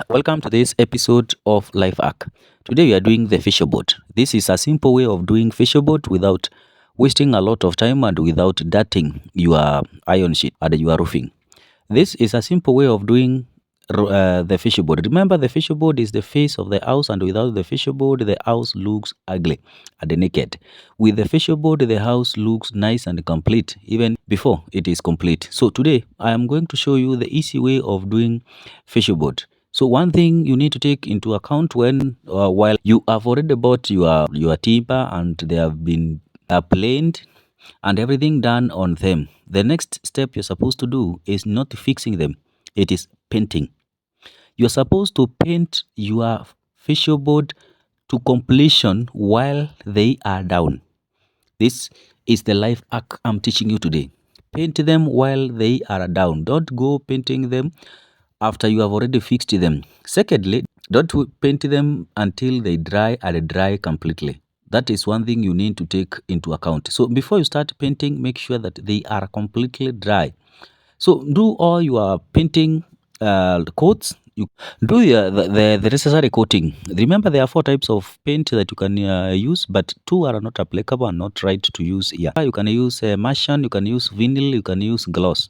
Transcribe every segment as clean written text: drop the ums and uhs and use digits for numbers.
Welcome to this episode of Life Hack. Today we are doing the facial board. This is a simple way of doing facial board without wasting a lot of time and without dirtying your iron sheet and your roofing. This is a simple way of doing the facial board. Remember, the facial board is the face of the house, and without the facial board, the house looks ugly and naked. With the facial board, the house looks nice and complete even before it is complete. So today, I am going to show you the easy way of doing facial board. So one thing you need to take into account when while you have already bought your timber and they have been planed and everything done on them. The next step you're supposed to do is not fixing them, it is painting. You're supposed to paint your facial board to completion while they are down. This is the life hack I'm teaching you today. Paint them while they are down. Don't go painting them after you have already fixed them. Secondly, don't paint them until they dry and dry completely. That is one thing you need to take into account. So before you start painting, make sure that they are completely dry. So do all your painting coats. You do the necessary coating. Remember, there are four types of paint that you can use, but two are not applicable and not right to use here. You can use Martian, you can use vinyl, you can use gloss.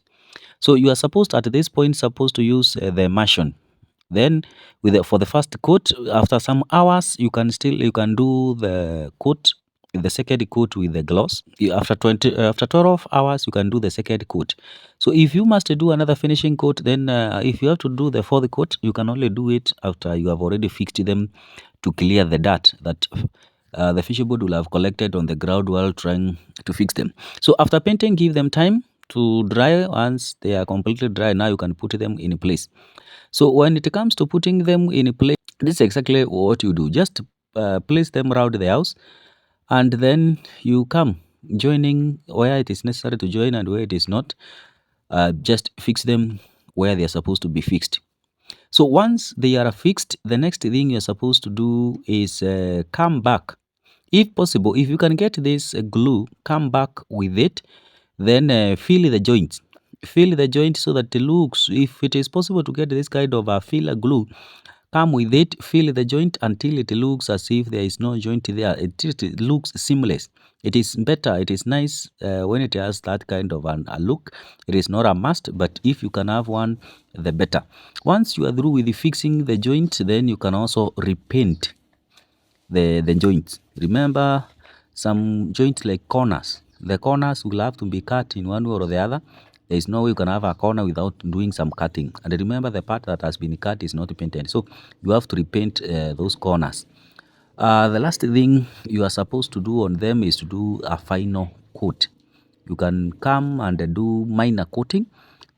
So you are supposed at this point supposed to use the Martian. Then for the first coat, after some hours, you can do the coat, the second coat with the gloss. After 12 hours, you can do the second coat. So if you must do another finishing coat, then if you have to do the fourth coat, you can only do it after you have already fixed them to clear the dirt that the fishing board will have collected on the ground while trying to fix them. So after painting, give them time to dry. Once they are completely dry, now you can put them in place. So when it comes to putting them in place, this is exactly what you do. Just place them around the house, and then you come joining where it is necessary to join and where it is not. Just fix them where they are supposed to be fixed. So once they are fixed, the next thing you're supposed to do is come back. If possible, if you can get this glue, come back with it, then fill the joints. Fill the joint so that it looks, if it is possible to get this kind of a filler glue, come with it, fill the joint until it looks as if there is no joint there. It looks seamless. It is better, it is nice when it has that kind of a look. It is not a must, but if you can have one, the better. Once you are through with fixing the joint, then you can also repaint the joints. Remember, some joints like corners, the corners will have to be cut in one way or the other. There is no way you can have a corner without doing some cutting. And remember, the part that has been cut is not painted, so you have to repaint those corners. The last thing you are supposed to do on them is to do a final coat. You can come and do minor coating.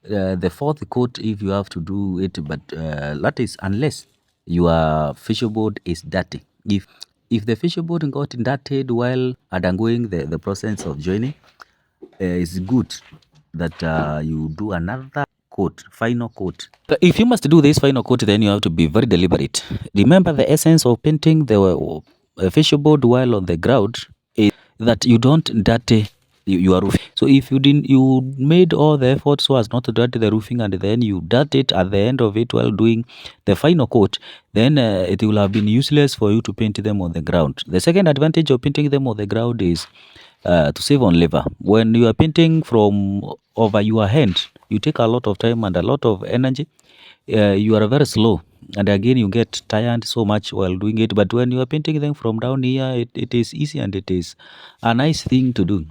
The fourth coat, if you have to do it, but that is unless your facial board is dirty. If the facial board got dirtied while undergoing the process of joining, it's good that you do another coat, final coat. If you must do this final coat, then you have to be very deliberate. Remember, the essence of painting the facial board while on the ground is that you don't dirty your roof. So if you made all the effort so as not to dirty the roofing, and then you dirty it at the end of it while doing the final coat, then it will have been useless for you to paint them on the ground. The second advantage of painting them on the ground is to save on labor. When you are painting from over your hand, you take a lot of time and a lot of energy. You are very slow, and again you get tired so much while doing it. But when you are painting them from down here, it is easy and it is a nice thing to do.